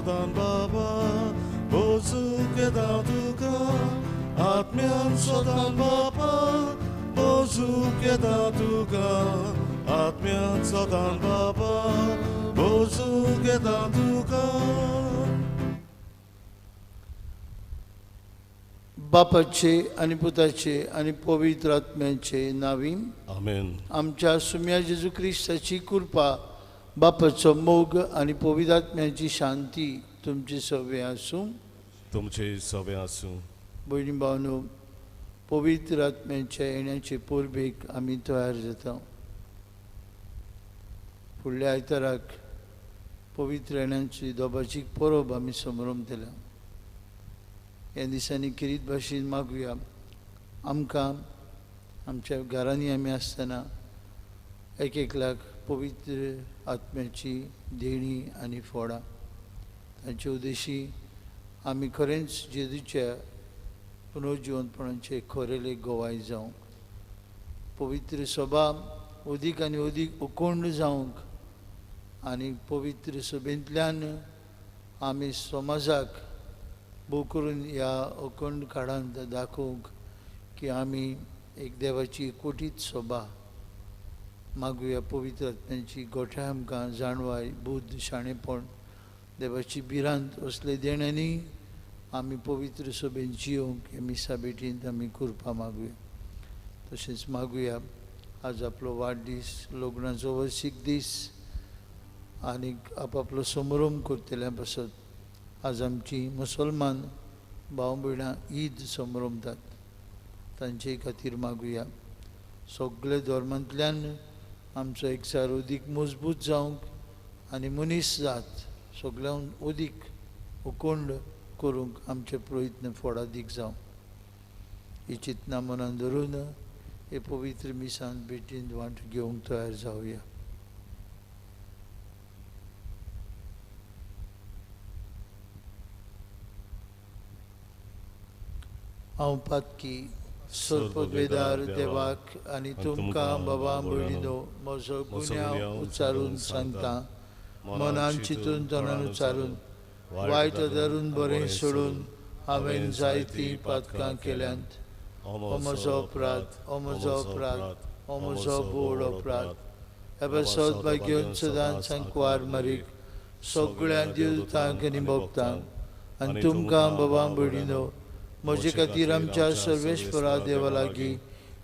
सदान बाबा बोजूक येता तुका आत्म्यान सदान बाबा बोजूक येता तुका आत्म्यान सदान बाबा बोजूक येता तुका. बापाचे आणि पुताचे आणि पवित्र आत्म्याचे नावी आमेन. आमच्या सुम्या जेजू ख्रिस्ताची कृपा बापाचो मोग आणि पवित्र आत्म्याची शांती तुमची सवय आसूं. तुमचे सवय आसूं. भयणी भावनो, पवित्र आत्म्याच्या येण्याचे पोरबेक आमी तयार जाता. फुडल्या आयताराक पवित्र येण्याची दोबाची परब आमी समारंभ. ह्या दिसांनी किरीत भाशेन मागुया आमकां आमच्या घरांनी आमी आसतना एक एकल्याक पवित्र आत्म्याची देणी आनी फोडां तांचे उद्देशी आमी खरेंच जेजूच्या पुनर्जिवंतपणाचे खरेले गोवाय जावंक, पवित्र सभा अदीक आनी अदीक उकोंड जावंक आनी पवित्र सभेंतल्यान आमी समाजाक भोव करून ह्या अखंड काळांत दाखोवंक की आमी एक देवाची एकवटीत सभा. मागुया पवित्र आत्म्याची गोठाय आमकां जाणवाय, बुद्ध, शाणेपण, देवाची भिरांत असले देण्यांनी आमी पवित्र सभेन जियोंक हे मिसा बेटींत आमी कृपा मागुया. तशेंच मागुया आज आपलो वाडदीस, लग्नाचो वर्सीक दीस आनीक आपापलो समारंभ करतल्या पासत आज आमची मुसलमान भाव भयणां ईद समारंभतात. तांचे खातीर मागुया सगळे धर्मांतल्यान आमचो एकचार अदीक मजबूत जावंक आनी मनीस जात सगळ्यांक अदीक उकोंड करूंक आमचे प्रयत्न फुडादीक जावं. ही चिंतना मनान धरून हे पवित्र मिसांत बेटींत वांटो घेवंक तयार जावया. हांव पातकी सर्पद्वेदार देवाक आनी तुमकां बाबा भयणीनो म्हजो गुन्यांव उच्चारून सांगता. मनान चिंतून तोंडान उच्चारून वायट धरून बरें सोडून हांवें जायतीं पातकां केल्यांत. हो म्हजो अपराध, हो म्हजो अपराध, हो म्हजो बोड अपराध. हे सौभाग्यवन सदांच सांकवार मारीक सगळ्या देवतांक आनी भक्तांक आनी तुमकां बाबा भयणीनो म्हजे खातीर आमच्या सर्वेश्वरा देवा लागीं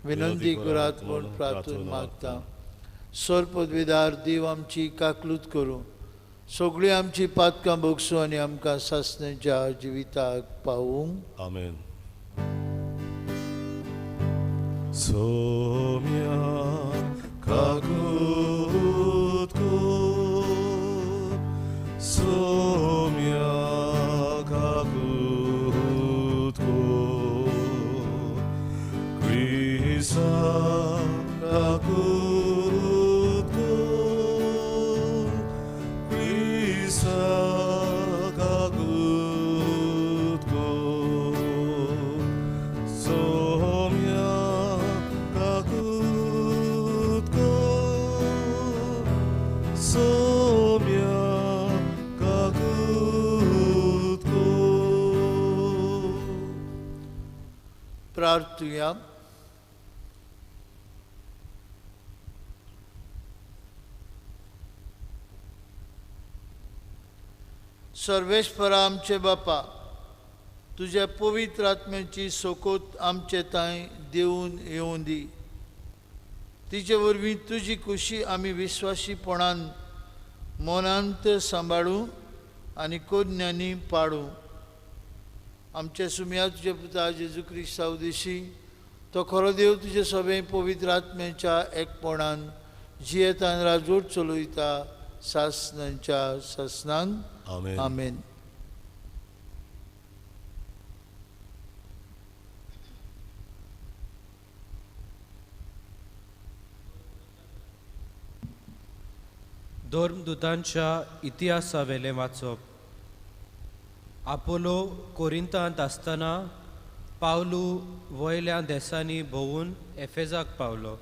विनंती करात म्हूण प्रार्थून मागता. सर्पद्वेदार देव आमची काकलूत करूं, सगळीं आमची पातकां भोगसूं आनी आमकां सासणेच्या जिविताक पावूंक. आमेन. सोम्या काकूत कोर, सोम्या काकूत कोर, क्रिसा काकूत कोर, क्रिसा काकूत कोर, सोम्या काकूत कोर, सोम्या काकूत कोर. प्रार्थुया. सर्वेश्वरा आमचे बापा, तुझ्या पवित्र आत्म्याची सोकोत आमचे तांय देऊन येवं दी. तिचे वरवीं तुजी खुशी आमी विश्वासीपणान मनांत सांबाळूं आनी कोज्ञांनी पाडूं. आमचे सुम्या तुजे पुता जेजू क्रिस्ता उद्देशी तो खरो देव तुजे सभे पवित्र आत्म्याच्या एकपणान जियेतान राजवट चलयता सासनांच्या सासनान. आमेन. आमेन. धर्मदूतांच्या इतिहासावेले वाचप. आपोलो कोरिंतांत आसतना पावलू वयल्या देसांनी भोंवून एफेजाक पावलो.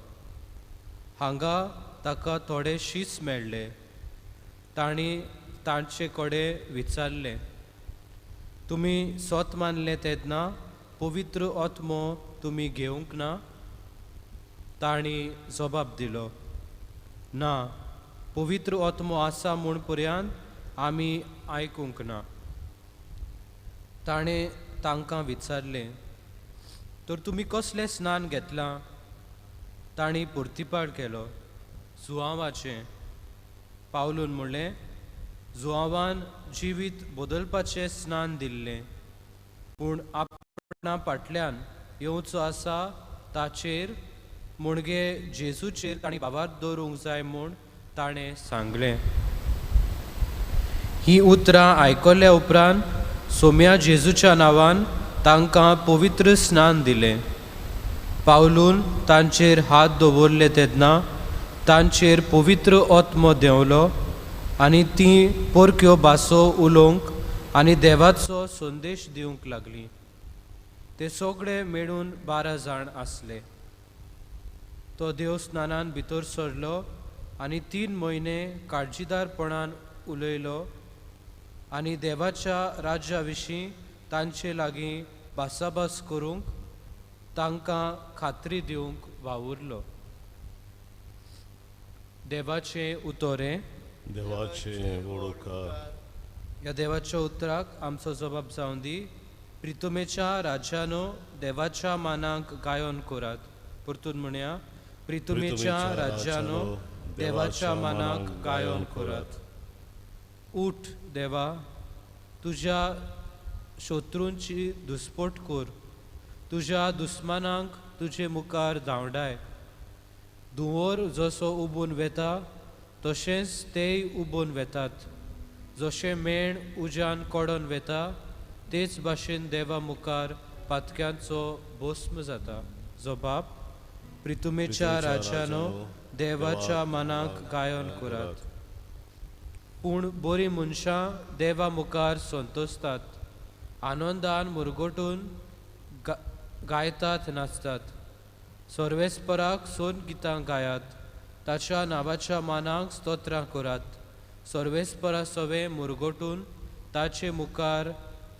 हांगा ताका थोडे शीस मेळ्ळे. तांणी तांचे कडेन विचारलें, तुमी सोत मानले तेन्ना पवित्र आत्मो तुमी घेवंक ना? तांणी जबाब दिलो, ना, पवित्र आत्मो आसा म्हूण पर्यंत आमी आयकूंक ना. ताणें तांकां विचारलें, तर तुमी कसलें स्नान घेतलां? तांणी परतीपाड केलो, जुआंवाचें. पावलून म्हणलें, जुआंवान जिवीत बदलपाचें स्नान दिल्लें, पूण आपणा फाटल्यान येवचो आसा ताचेर मुणगे जेजूचेर तांणी बाबार दवरूंक जाय म्हूण ताणें सांगलें. ही उतरां आयकल्या उपरांत सोम्या जेजूच्या नांवान तांकां पवित्र स्नान दिलें. पावलून तांचेर हात दवरले तेन्ना तांचेर पवित्र आत्मो देंवलो आनी तीं परक्यो भासो उलोवंक आनी देवाचो संदेश दिवंक लागलीं. ते सगळे मेळून 12 जाण आसले. तो देवस्थानान भितर सरलो आनी 3 म्हयने काळजीदारपणान उलयलो आनी देवाच्या राज्या विशीं तांचे लागीं भासाभास करूंक तांकां खात्री दिवंक वावुरलो. देवाचें उतोरें. देवाचें वळोवकार. ह्या देवाच्या उतराक आमचो जबाब जावन दी. प्रितुमेच्या राज्यानो देवाच्या मानाक गायन करात. परतून म्हणया, प्रितुमेच्या राज्यानो देवाच्या मानाक गायन करात. उठ देवा, तुज्या शत्रूंची दुस्पट कर. तुज्या दुस्मानांक तुजे मुखार धांवडाय. धुंवर जसो उबून वेता तशेंच तेय उबून वेतात. जशें मेण उज्यान कोडोन वेता तेच भाशेन देवा मुखार पातक्यांचो भस्म जाता. जबाब, प्रितुमेच्या राज्यानो देवाच्या मानाक गायन करात. पूण बरीं मनशां देवा मुखार संतोसतात, आनंदान मुरगोटून गायतात, नाचतात. सर्वेस्पराक सोन गितां गायात, ताच्या नांवाच्या मानाक स्तोत्रां करात. सर्वेस्परा सवे मुरगोटून ताचे मुखार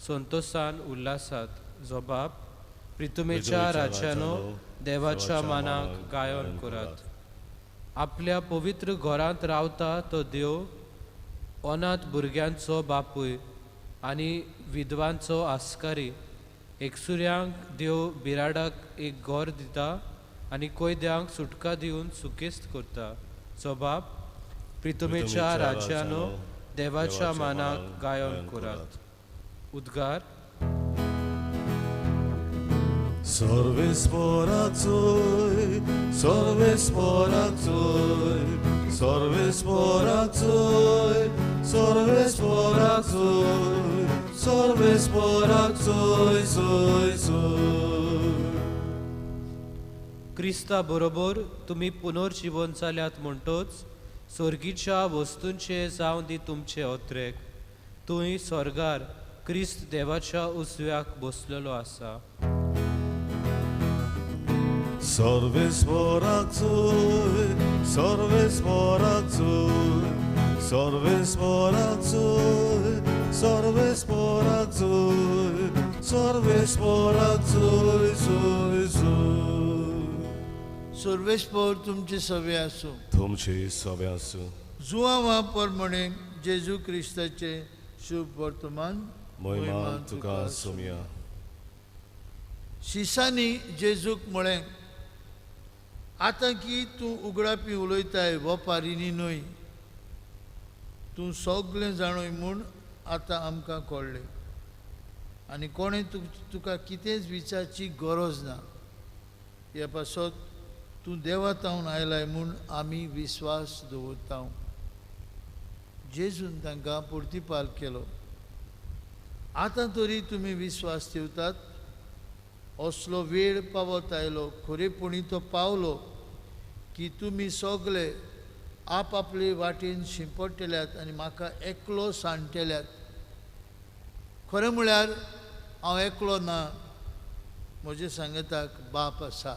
संतोसान उल्हासात. जबाब, प्रितुमेच्या राज्यानो देवाच्या मानाक गायन करात. आपल्या पवित्र घरांत रावता तो देव अनाथ भुरग्यांचो बापूय आनी विधवांचो आस्कारी. एकसुऱ्यांक देव बिराडाक एक घर दिता आनी कोयद्यांक सुटका दिवन सुकेस्त करता. जबाब, प्रितुमेच्या राज्यानो देवाच्या मानाक गायन करात. उद्गार. सर्वेस्पराचोय, सर्वेस्पराचोय, सर्वेस्पराचोय, सर्वेस्पराचोय, सर्वेस्पराचोय, सोय सोय. क्रिस्ता बरोबर तुमी पुनर्जीवन जाल्यात म्हणटोच सर्गीच्या वस्तूंचे जावं दी तुमचे ओत्रेक. तुय स्वर्गार क्रिस्त देवाच्या उजव्याक बसलेलो आसा. सर्वेस्पराचोय, सर्वेस्पराचोय, सर्वेस्पराचोय, सर्वेस्पराचोय, सर्वेस्पराचोय, सोय सोय. सर्वेस्पर तुमचे सवे आसूं. तुमचे सवे आसूं. जुआंवा परमणे जेजू क्रिस्ताचे शुभ वर्तमान. महिमा तुका सोम्या. शिसांनी जेजूक म्हळें, आतां की तूं उगडापी उलयताय वो पारिनी न्हय, तूं सगळें जाणोय म्हूण आतां आमकां कळ्ळें आनी कोणें तुका कितेंच विचारची गरज ना. ह्या पासत तूं देवातावन आयलाय म्हूण आमी विस्वास दवरता. जेजून तांकां परतीपाल केलो. आतां तरी तुमी विस्वास ठेवतात. असलो वेळ पावत आयलो, खरेपणी तो पावलो की तुमी सगळे आपआपले वाटेन शिंपडटल्यात आनी म्हाका एकलो सांडटल्यात. खरें म्हळ्यार हांव एकलो ना, म्हज्या सांगताक बाप आसा.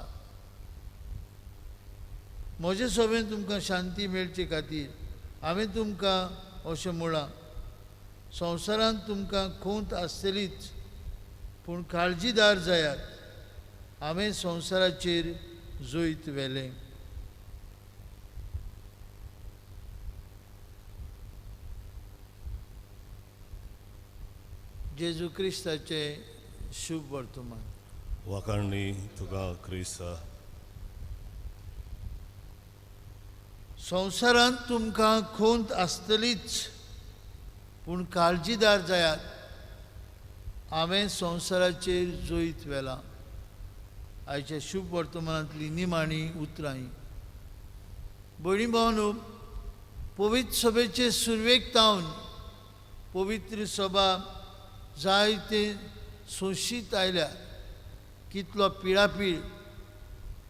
म्हजे सवेन तुमकां शांती मेळचे खातीर हांवें तुमकां अशें म्हळां, संवसारांत तुमकां खोंत आसतलीच, पूण काळजीदार जायात, हांवें संवसाराचेर जोईत व्हेलें. जेजू क्रिस्ताचे शुभ वर्तमान. वाकाणणी तुका क्रिस्ता. संवसारांत तुमकां खोंत आसतलीच, पूण काळजीदार जायात, हांवें संवसाराचेर जोईत व्हेलां. आयच्या शुभ वर्तमानांतली निमाणी उतरां. भयणी भावांनो, पवित्र सभेचे सुरवेक तावन पवित्र सभा जायते सोंशीत आयल्या. कितलो पिडापीड,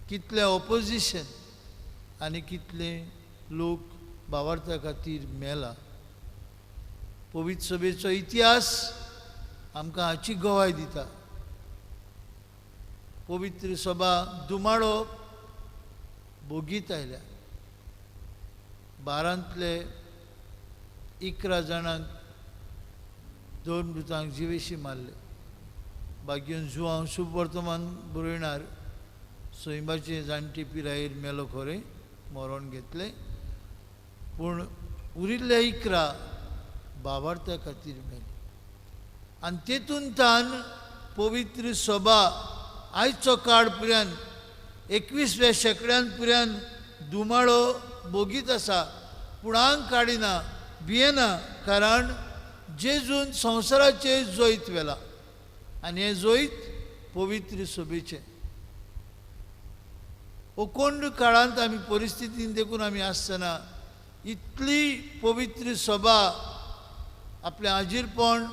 कितलें ऑपोजिशन आनी कितले लोक भावार्था खातीर मेला. पवित्र सभेचो इतिहास आमकां हाची गोवाय दिता. पवित्र सभा दुमाळो बोगीत आयल्या. 12तले 11 जाणांक 2 मृतांक जिवेशी मारले. बागेन जुवांव शुभ वर्तमान बरयणार सोयंबाचे जाणटे पिरायेर मेलो खरें, मरण घेतले, पूण उरिल्ले 11 भावार्था खातीर मेले. आनी तेतून तान पवित्र सभा आयचो काळ पर्यंत 21व्या शेंकड्यान पर्यंत दुमाळो बोगीत आसा, पूण आंग काडिना, भियेना, कारण जेजून संवसाराचेर जोईत व्हेला. आनी हें जोईत पवित्र सभेचें. ओकोंड काळांत आमी परिस्थितीन देखून आमी आसतना इतली पवित्र सभा आपलें हाजीरपण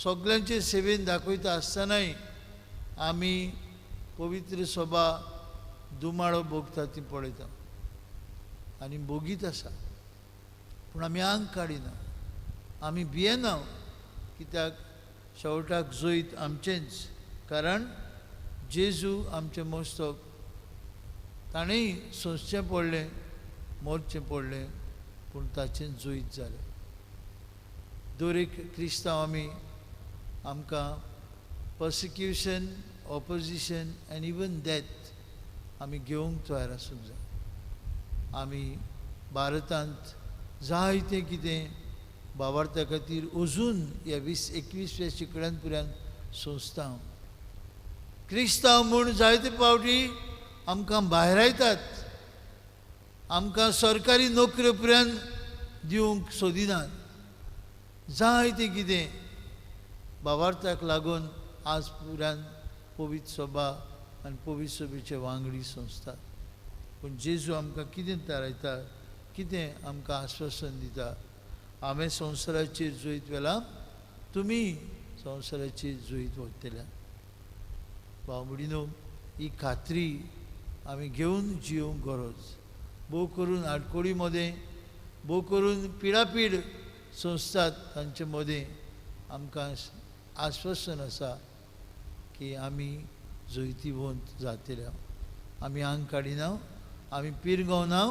सगळ्यांचे सेवेन दाखयता आसतनाय आमी पवित्र सभा दुमाळो भोगता ती पळयता आनी बोगीत आसा. पूण आमी आंग काडिना, आमी भियेना, कित्याक शेवटाक जोईत आमचेंच. कारण जेजू आमचें मस्तक ताणेंय सोंसचें पडलें, मरचें पडलें, पूण ताचें जोईत जालें. दर एक क्रिस्तांव आमकां पर्सिक्युशन, ऑपोजिशन एंड इवन डेथ आमी घेवंक तयार आसूंक जाय. आमी भारतांत जायतें कितें भावार्था खातीर अजून ह्या 20-21व्या शेंकड्यान पर्यंत सोंसता. क्रिस्तांव म्हूण जायते फावटी आमकां भायर आयतात, आमकां सरकारी नोकऱ्यो पर्यंत दिवंक सोदिनात. जायतें कितें भावार्थाक लागून आज पर्यंत पवित्र सभा आनी पवित्र सभेचे वांगडी सोंसतात. पूण जेजू आमकां कितें थारायता, कितें आमकां आश्वासन दिता, हांवें संवसाराचेर जोईत व्हेलां, तुमी संवसाराचेर जोईत व्हरतल्या. भाव भयणीनो, ही खात्री आमी घेवन जिवंक गरज. भोव करून आडकोडी मदें, भोव करून पिडापीड सोंसतात तांचे मदें आमकां आश्वासन आसा की आमी जोईतीवंत जातल्या. आमी आंग काडिना, आमी पिरगवना,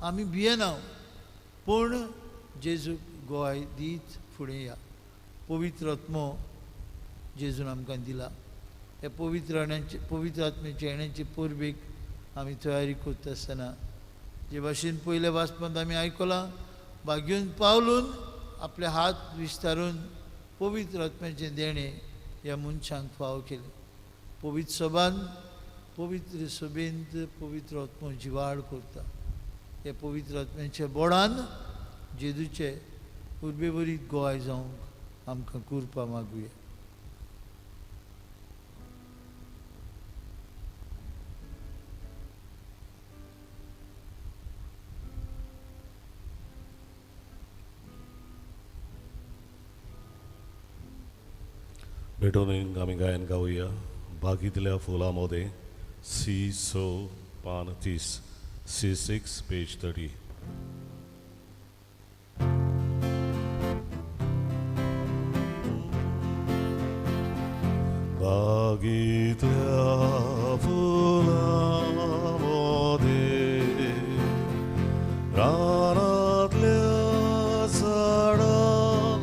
आमी भियेना, पूण जेजूक गोवाय दीत फुडें या. पवित्र आत्मो जेजून आमकां दिला. हे पवित्र आत्म्याच्या येण्याचे परबेक आमी तयारी करता आसतना जे भाशेन पयल्या वाचपांत आमी आयकलां, बागेवन पावलून आपले हात विस्तारून पवित्र आत्म्याचें देणें ह्या मनशांक फाव केलें. पवित्र सभान, पवित्र सभेंत पवित्र आत्मो जिवाड करता. हे पवित्र आत्म्याच्या बोडान जेजूचे उर्बेभरीत गोवाय जावंक आमकां कृपा मागुया. भेटून आमी गायन गावया. बागीतल्या फुलांमध्ये C पान 30, C6 पेज 30. बागीतल्या फुलांमध्ये रानातल्या झाडांमध्ये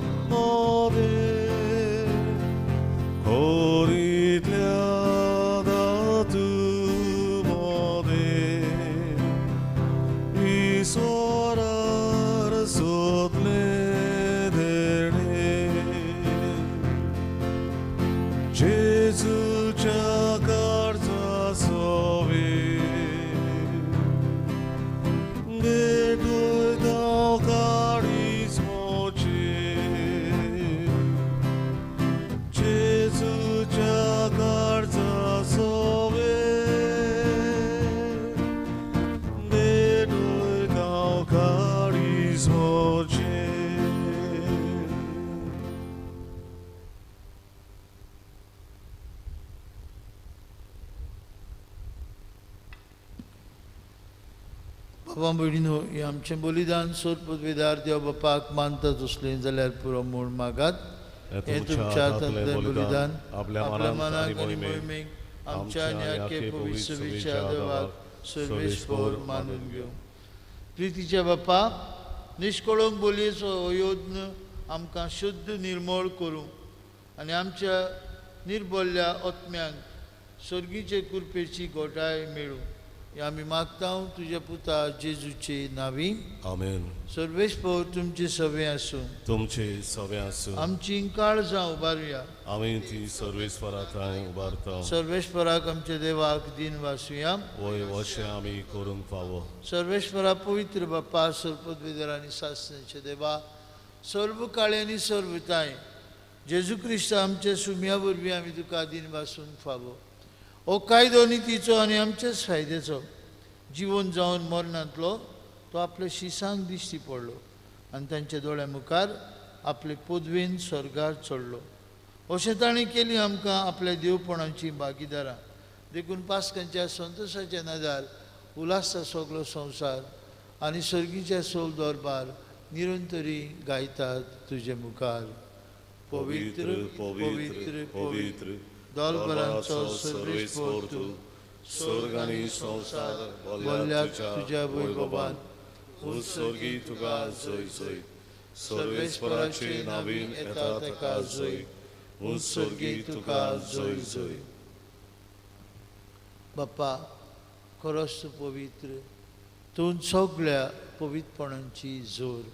बाबा भयणीनो, हे आमचें बलिदान सोर पदवेदार देव बापाक मानतात असलें जाल्यार पुरो म्हूण मागात. हे तुमच्या हातांतलें बलिदान आपल्या मनाक आनी मोहिमेक आमच्या आनी आखे पवित्र सभेच्या देवाक सर्वेस्पर मानून घेवं. प्रितीच्या बापा, निश्कळंक बलयेचो हो यत्न आमकां शुद्ध निर्मळ करूं आनी आमच्या निर्बल्ल्या आत्म्यांक सर्गीचे कृपेची घोटाय मेळूं हे आमी मागता तुज्या पुता जेजूचे नांवी. आमेन. सर्वेस्पर तुमचे सवे आसूं. तुमचे सवे आसूं. आमची काळजां उबारुया. आमी ती सर्वेस्परांताय उबारता. सर्वेस्पराक आमच्या देवाक दिन वासुया. वय अशें आमी करूंक फावो. सर्वेस्परा पवित्र बापा, सर्पद्वेदर आनी सासण्याचे देवा, सर्व काळे आनी सर्वताय जेजू क्रिस्त आमच्या सुम्या वरवीं आमी तुका दिन वासूंक फावो. हो कायदो नितीचो आनी आमच्याच फायद्याचो जीवन जावन मरणांतलो तो आपल्या शिसांक दिश्टी पडलो आनी तांच्या दोळ्या मुखार आपले पदवेन स्वर्गार चडलो. अशें ताणें केली आमकां आपल्या देवपणाची भागीदारां. देखून पास्कांच्या संतोशाच्या नदार उल्हासा सगलो संवसार आनी सर्गीच्या सोल दरबार निरंतरी गायतात तुजे मुखार. पवित्र पवित्र पवित्र दलबरांचो सर्वेस्पर तूं, स्वर्ग आनी संवसार बोल्ल्या तुज्या वैभवान उत्सर्गी तुका जय जय. सर्वेस्पराचे नांवीन येता ताका जय, उत्सर्गी तुका जय जय. बाप्पा, खरोच तूं पवित्र, तूं सगळ्या पवित्रपणांची जोर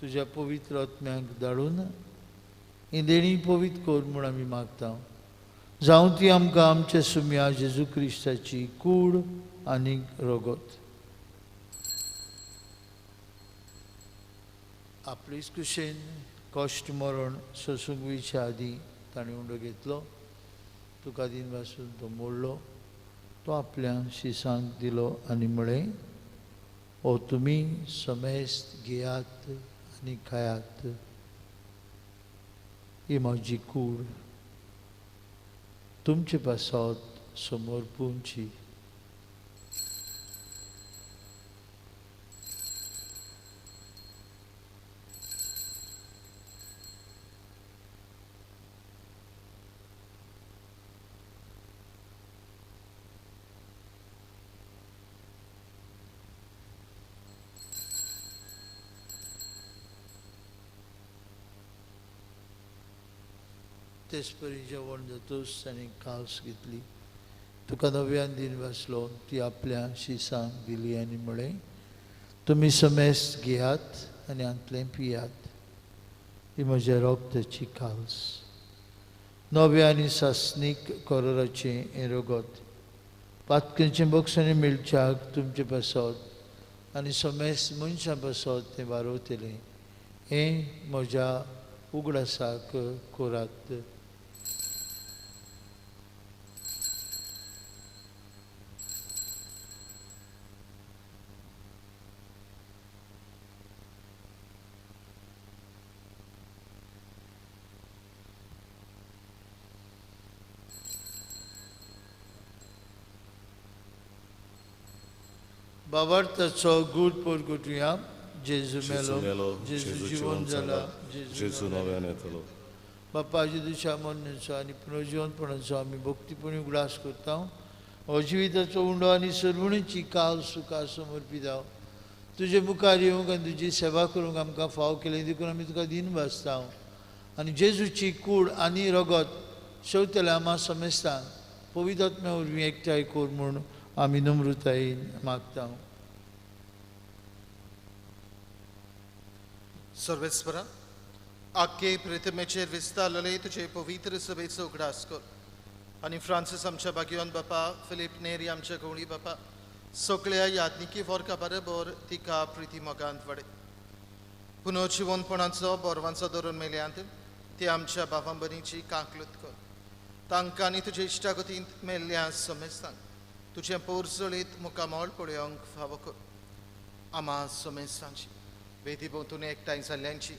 तुज्या पवित्र आत्म्यांक धाडून ही देणी पवित्र कर म्हूण आमी मागता. जावं ती आमकां आमच्या सुम्या जेजू क्रिस्ताची कूड आनी रगत. आपलेच कुशेन कश्ट मरण सोसूंक वयच्या आदीं ताणें उंडो घेतलो. तुका दिन वासून तो मोडलो, तो आपल्या शिसांक दिलो आनी म्हळें, ओ तुमी समेस्त घेयात आनी खायात, ही म्हजी कूड तुमचे पासत समर्पूंची. तेचपरी जेवण जातूच ताणें कास घेतली, तुका नव्यान दिन वासलो, ती आपल्या शिसांक दिली आनी म्हळें, तुमी समेस्त घेयात आनी हातूंतलें पियात, ही म्हज्या रोगताची कास. नव्या आनी सासनीक कोराचें हें रगत पातकेचें बक्षांनी मेळच्याक तुमचे पासत आनी समेस्त मनशां पासत तें वारोतलें. हें म्हज्या उगडासाक कोरात. बाबार्थाचो गूढ परगटुया. जेजू मेलो, जेजू जिवन जाला, जेजू नव्यान येतलो. बापा जेजूच्या मरणाचो आनी पुनर्जीवनपणाचो आमी भक्तीपणी उगडास करता. हो जिविताचो उंडो आनी सर्वणीची काल सुखा समर्पी जाव. तुजे मुखार येवंक आनी तुजी सेवा करूंक आमकां फाव केलें, देखून आमी तुका दिन वाजता. आनी जेजूची कूड आनी रगत शेवतल्या आम्हा समेस्तांक पवित्र आत्म्या वरवीं एकठांय कर म्हूण आमी नम्रतायेन मागता. सर्वेस्परा, आख्खे पृथ्वीचेर विस्तारलेले तुजे पवित्र सभेचो उगडास कर आनी फ्रांसीस आमच्या भाग्यवान बापा, फिलीप नेरी आमच्या गवळी बापा, सगळ्या याज्ञिकी वर्गा बरोबर तिका प्रिती मोगांत वडे. पुनर्जीवनपणाचो बोरवांचो धरून मेल्यांत ती आमच्या भावांबरीची कांकलूत कर. तांकां आनी तुजे इश्टागतींत मेल्ल्या समेस्तांक तुजें पोरजळीत मुखामोळ पळोवंक फावो कर. आम्हा समेस्तांची वेदी भोंवतून एकठांय जाल्ल्यांची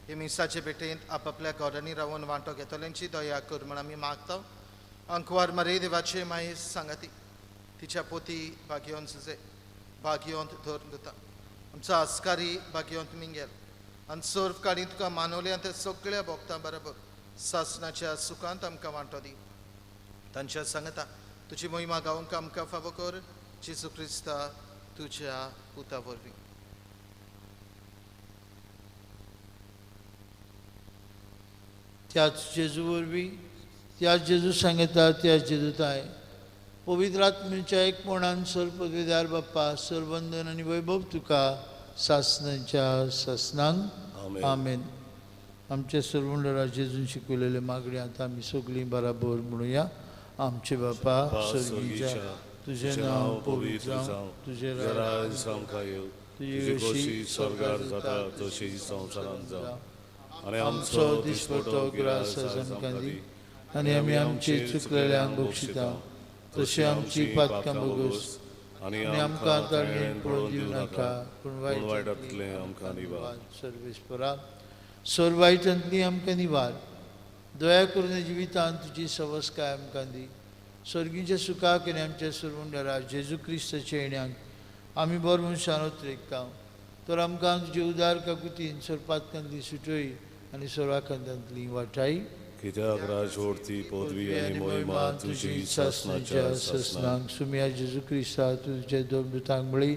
हे मिसाचे भेटेंत आपापल्या घरांनी रावन वांटो घेतल्यांची दया कर म्हण आमी मागता. अंकवार मरे देवाचे माये सांगाती तिच्या पोती भाग्यवन सुजे भाग्यवंत धरून घेता आमचो आस्कारी भाग्यवंत मिंगेल आनी सर्व काडी तुका मानवले आनी सगळ्या भक्तां बरोबर सासणाच्या सुखांत आमकां वांटो दी तांच्या सांगता तुजी महिमा गावूंक आमकां फावो कर जेजू क्रिस्ता तुज्या पुता वरवीं त्याच जेजू वरवीं त्याच जेजू सांगता त्याच जेजूताय पवित्र आत्म्याच्या एकपणान सर्वपदवीदार बाप्पा सर्वंदन आनी वैभव तुका सासणांच्या सासणांक आमेन. आमच्या सर्वंडरा जेजून शिकवलेले मागणी आतां आमी सगळीं बराबर म्हणुया. आमचे बापा स्वर्गीच्या तुझे नांव पवित्र जावं तुझे राज आमकां येवं तुजी कशी स्वर्गार जाता तशी संवसारांत जावं आनी आमचो दिसपट्टो ग्रास आमकां दी आनी आमी आमची चुकलेल्यांक बक्षिता तशी आमची पातकां बगोस आनी आमकां ताळयेन पळोवन दिवं नाका पूण वायटांतले आमकां निवार. सर्वेस्परा सर वायटांतली आमकां निवार. दया करून जिवितांत तुजी सवस्काय आमकां दी. स्वर्गीच्या सुखाक आनी आमच्या सर्वंडरा जेजू क्रिस्ताच्या येण्याक आमी बरो मनशान उतरेकता तर आमकां तुजे उदार काकुतीन सर्पातकांतली सुटय आनी सर्वाखांतांतली वाटाय कित्याक राजवडती पदवी आनी महिमा तुजी सासणाच्या ससनांक सुम्या जेजू क्रिस्ता तुजे दोन दुतांक मेळी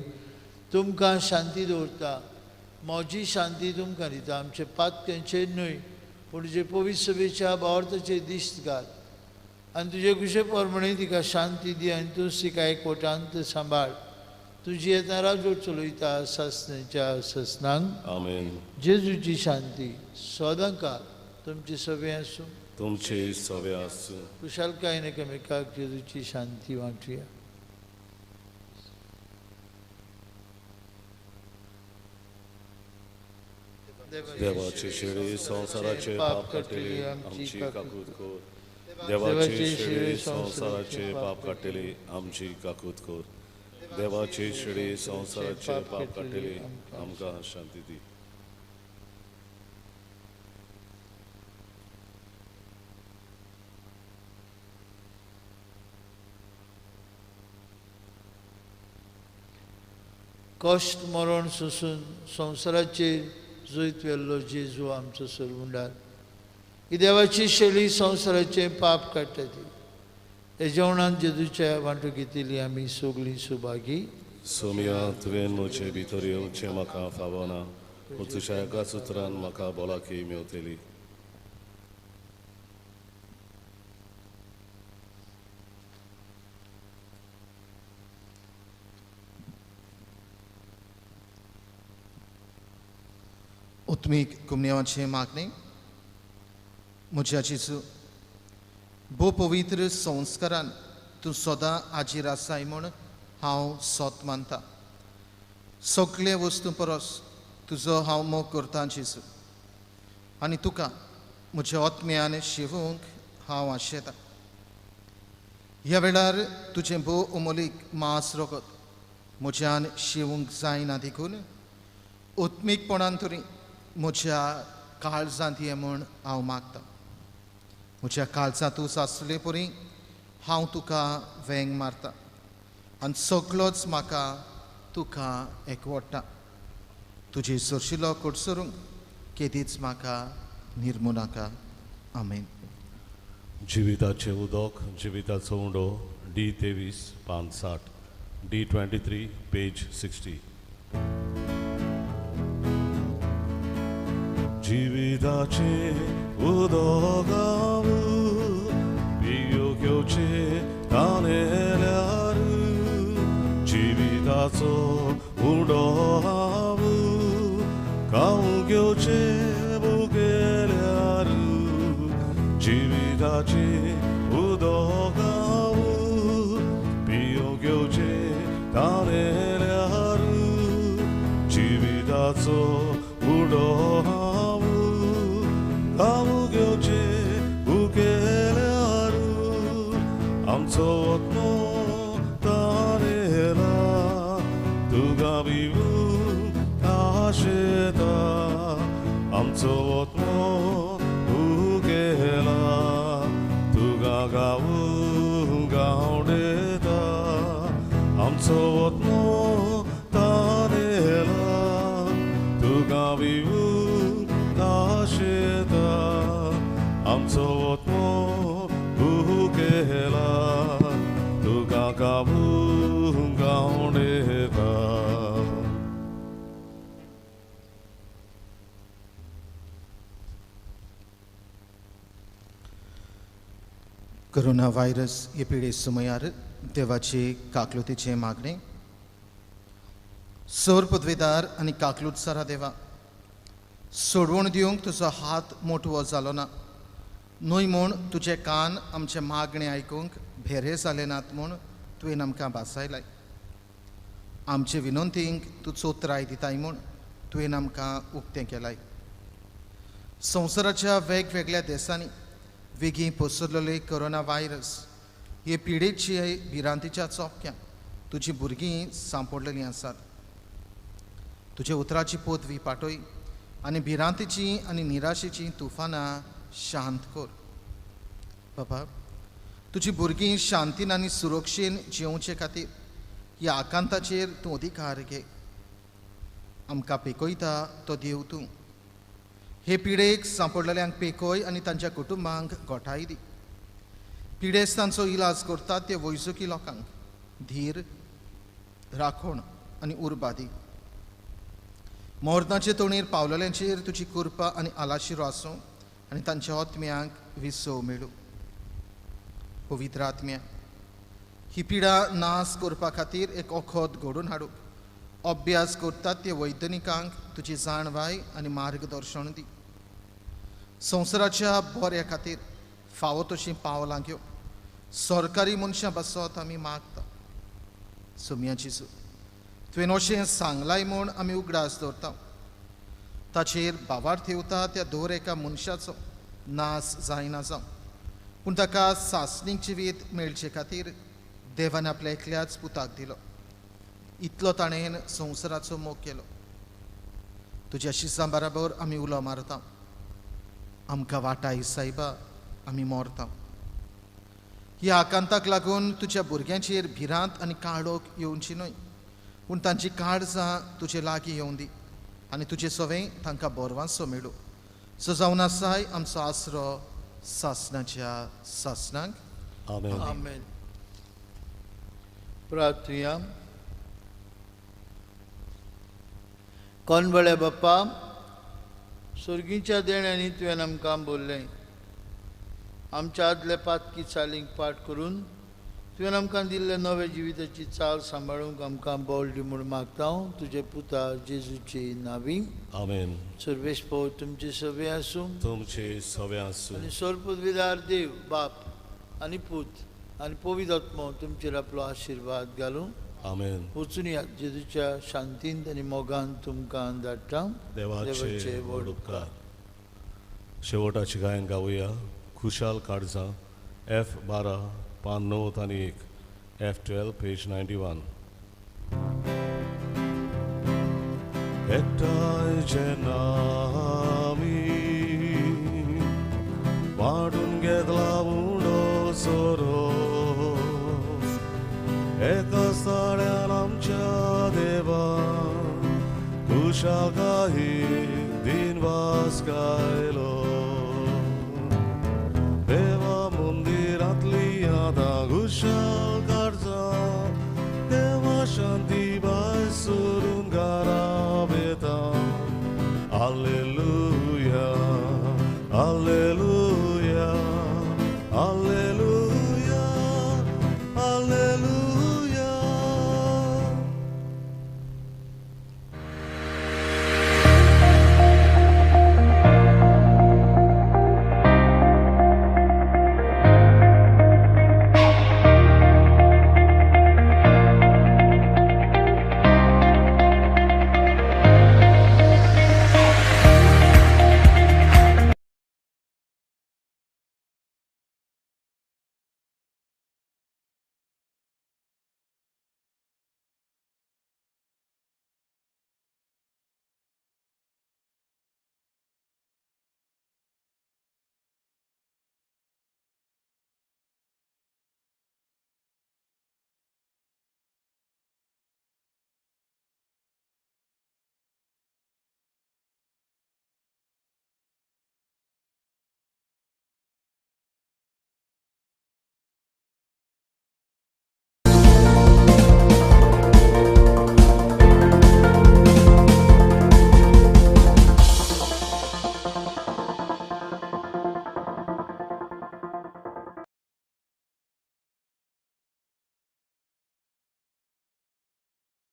तुमकां शांती दवरता. म्हजी शांती तुमकां दिता. आमचे पातकांचेर न्हय पूण तुजे पवित्र सभेच्या भावार्थाचेर दिश्ट घाल आनी तुजे कुशे परमणे तिका शांती दी आनी तूं तिका एकवटांत सांबाळ. तुजी येता राजवट चलयता सासणाच्या ससनांक आमेन. जेजूची शांती सदां काल तुमचे सभे आसूं तुमचे सवे आसूं. कुशालकायेन एकामेकाक जेजूची शांती वांटुया. देवाचे शेळे संसाराचे पाप काडटले आमची काकूत कोर. देवाचे शेळे संसाराचे पाप काडटले आमची काकूत कोर. देवाचे शेळे संसाराचे पाप काडटले आमकां शांती दी. कश्ट मरण सोसून संवसाराचेर जैत वेल्लो जेजू आमचो सर्वुंडार ही देवाची शेळी संवसाराचे पाप काडटा ती. हे जेवणांत जेजूच्या वांटो घेतिल्ली आमी सगळीं सुभागी. सोम्या तुवें म्हजे भितर येवचें म्हाका फावना पूण तुज्या एकाच उतरान म्हाका भलायकी मेवतली. उत्मीक कुमन्यावाचे मागणे म्हज्या जेजू भोव पवित्र संस्कारान तूं सदां हाजीर आसाय म्हूण हांव सोत मानता. सगळे वस्तू परस तुजो हांव मोग करतां जेजू आनी तुका म्हज्या आत्म्यान शिवूंक हांव आशेतां. ह्या वेळार तुजें भोव अमोलीक मांस रगत म्हज्यान शिवूंक जायना देखून उत्मीकपणान तरी म्हज्या काळजांत ये म्हूण हांव मागतां. म्हज्या काळजांत तूं सासले परी हांव तुका वेंग मारतां आनी सगळोच म्हाका तुका एकवटा. तुजी सरशिलो कोडसरूंक केदीच म्हाका निर्मू नाका. आमेन. जिविताचे उदक जिविताचो उंडो D23 पान 60 D23 पेज 60. जिविताचे उदक पियो घेवचे तानेल्यार जिविताचो उंडो खावंक घेवचे भुकेल्यार जिविताचे उदक पियो घेवचे तानेल्यार जिविताचो उंडो खावंक घेवचे भुकेल्यार आमचो आत्मो तानेला तुका भिवूंक आशेता. आमचो आत्मो भुकेला तुका गावूंक आवडेता. आमचो आत्मो कोरोना व्हायरस हे पिडे सुमयार देवाचे काकलुतीचे मागणे. सौर पदवीदार आनी काकलूत सारा देवा, सोडवण दिवंक तुजो हात मोठवो जालो ना. न्हय म्हूण तुजे कान आमचे मागणे आयकूंक भेरे जाले नात म्हूण तुवें आमकां भासायलाय. आमचे विनंतींक तूं चोत्राय दिताय म्हूण तुवें आमकां उक्तें केलाय. संवसाराच्या वेगवेगळ्या देशांनी वेगीं पसरलेले कोरोना व्हायरस हे पिडेची भिरांतीच्या चोपक्यां तुजीं भुरगीं सांपडलेलीं आसात. तुजे उतराची पोतवी पाटय आनी भिरांतीची आनी निराशेची तुफानां शांत कर. बाबा, तुजीं भुरगीं शांतीन आनी सुरक्षेन जिवचे खातीर ह्या आकांताचेर तूं अधिकार घे. आमकां पेकयता तो देव तूं. हे पिडेक सांपडलेल्यांक पेकय आनी तांच्या कुटुंबांक घोटाय दी. पिडेस्तांचो इलाज करतात ते वैजकी लोकांक धीर, राखण आनी उर्बा दी. मोर्नाचे तोणेर पावलेल्यांचेर तुजी कृपा आनी आलाशिरो आसूं आनी तांच्या आत्म्यांक विसव मेळूं. पवित्र आत्म्या, ही पिडा नास करपा खातीर एक ओखद घडोवन हाडूंक अभ्यास करतात ते वैज्ञानिकांक तुजी जाणवाय आनी मार्गदर्शन दी. संवसाराच्या बऱ्या खातीर फावो तशीं पावलां घेवं सरकारी मनशां बसत आमी मागता. सोम्या जेजू, तुवें अशें सांगलाय म्हूण आमी उगडास दवरता. ताचेर भावार थेवता त्या दर एका मनशाचो नास जायना जावं, पूण ताका सासणीक जिवीत मेळचे खातीर देवान आपल्या एकल्याच पुताक दिलो. इतलो ताणेन संवसाराचो मोग केलो. तुज्या शिसां बराबर आमी उलो मारता. आमकां वाटाय सायबा, आमी मोरता. ह्या आकांताक लागून तुज्या भुरग्यांचेर भिरांत आनी काळोख येवची न्हय, पूण तांची काळजां तुजे लागीं येवं दी आनी तुजें सवें तांकां बोरवांसो मेळूं. सो जावन आसाय आमचो आसरो सासणाच्या सासणांक. आमेन. आमेन. प्रार्थया. कोण बाप्पा, सुर्गीच्या देण्यांनी तुवें आमकां बोल्लें. आमच्या आदले पातकी चालींक पाठ करून तुवें आमकां दिल्ले नवे जिविताची चाल सांबाळूंक आमकां बोल दी म्हूण मागता हांव तुजे पुता जेजूचे नांवी. आमेन. सर्वेस्पो तुमचे सवे आसूं तुमचे सवे आसूं आनी सोर्पदविदार देव बाप आनी पूत आनी पवित्र आत्मो तुमचेर आपलो आशिर्वाद घालूं. आमेन. वचून या जेजूच्या शांतींत आनी मोगान तुमकां धाडटा. देवाचे व्हड उपकार. शेवटाची गायन गावया. खुशाल काळजां F12 पान 9 आनी 1, F12 पेज 91. एकठांय जेन्ना आमी वाडून घेतला उंडो सोरो, एका साड्यान आमच्या देवा खुशालकायी दिनवास गायलो. देवा मंदिरांतली आतां खुशाल काळजां, देवा शांती